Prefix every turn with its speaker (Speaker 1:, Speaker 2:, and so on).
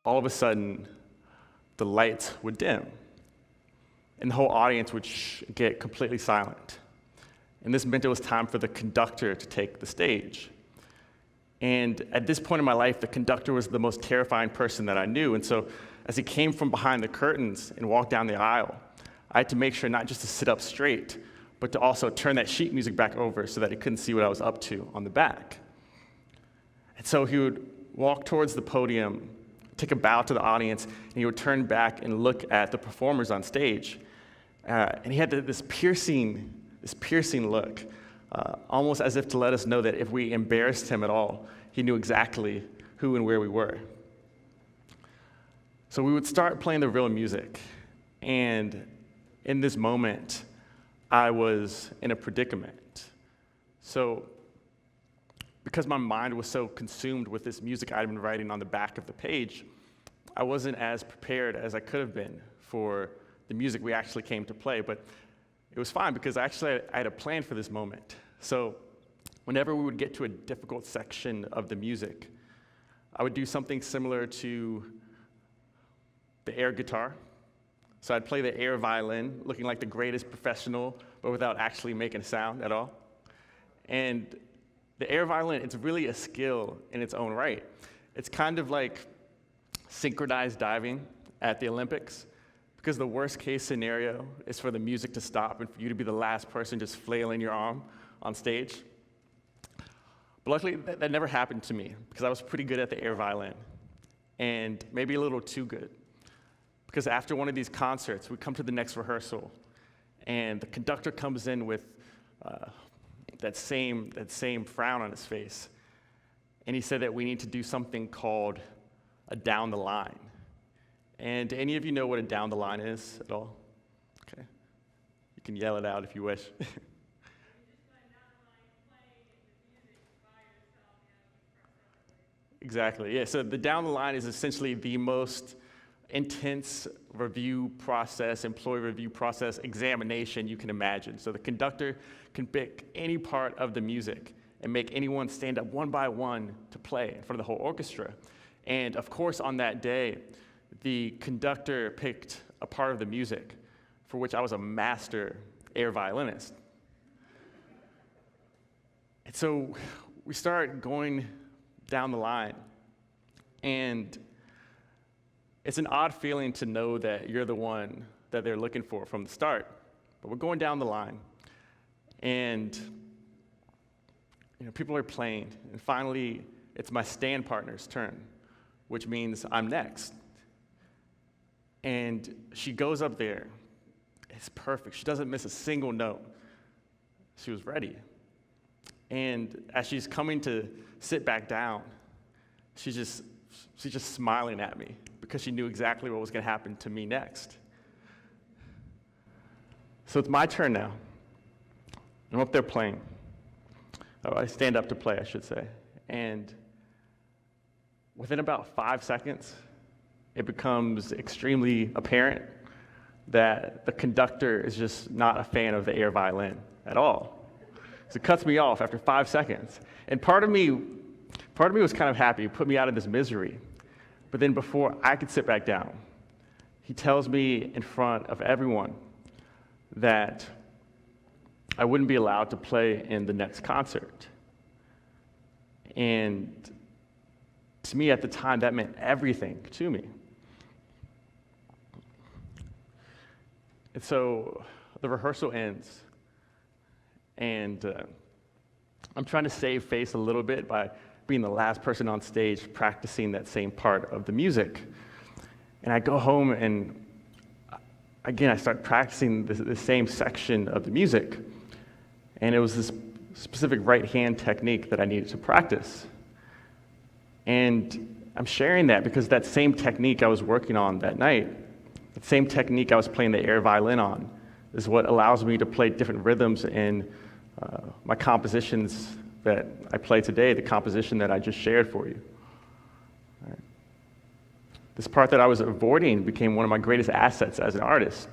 Speaker 1: All of a sudden, the lights would dim, and the whole audience would get completely silent. And this meant it was time for the conductor to take the stage. And at this point in my life, the conductor was the most terrifying person that I knew. And so as he came from behind the curtains and walked down the aisle, I had to make sure not just to sit up straight, but to also turn that sheet music back over so that he couldn't see what I was up to on the back. And so he would walk towards the podium, take a bow to the audience, and he would turn back and look at the performers on stage. And he had this piercing look, almost as if to let us know that if we embarrassed him at all, he knew exactly who and where we were. So we would start playing the real music, and in this moment, I was in a predicament. So because my mind was so consumed with this music I'd been writing on the back of the page, I wasn't as prepared as I could have been for the music we actually came to play, but it was fine because I had a plan for this moment. So whenever we would get to a difficult section of the music, I would do something similar to the air guitar. So I'd play the air violin, looking like the greatest professional, but without actually making a sound at all. And the air violin, it's really a skill in its own right. It's kind of like synchronized diving at the Olympics, because the worst case scenario is for the music to stop and for you to be the last person just flailing your arm on stage. But luckily, that never happened to me, because I was pretty good at the air violin, and maybe a little too good. Because after one of these concerts, we come to the next rehearsal, and the conductor comes in with that same frown on his face, and he said that we need to do something called a down the line. And do any of you know what a down the line is at all? Okay, you can yell it out if you wish. Exactly, yeah. So the down the line is essentially the most intense review process, employee review process, examination you can imagine. So the conductor can pick any part of the music and make anyone stand up one by one to play in front of the whole orchestra. And of course, on that day, the conductor picked a part of the music for which I was a master air violinist. And so we start going down the line, and it's an odd feeling to know that you're the one that they're looking for from the start. But we're going down the line, and people are playing, and finally it's my stand partner's turn, which means I'm next. And she goes up there. It's perfect. She doesn't miss a single note. She was ready. And as she's coming to sit back down, she's just smiling at me because she knew exactly what was going to happen to me next. So it's my turn now. I'm up there playing. Oh, I stand up to play, I should say. And within about 5 seconds, it becomes extremely apparent that the conductor is just not a fan of the air violin at all. So it cuts me off after 5 seconds. And part of me was kind of happy, put me out of this misery. But then before I could sit back down, he tells me in front of everyone that I wouldn't be allowed to play in the next concert. And to me at the time, that meant everything to me. And so the rehearsal ends, and I'm trying to save face a little bit by being the last person on stage practicing that same part of the music. And I go home, and again, I start practicing the same section of the music. And it was this specific right-hand technique that I needed to practice. And I'm sharing that because that same technique I was working on that night, the same technique I was playing the air violin on, is what allows me to play different rhythms in my compositions that I play today, the composition that I just shared for you. All right. This part that I was avoiding became one of my greatest assets as an artist.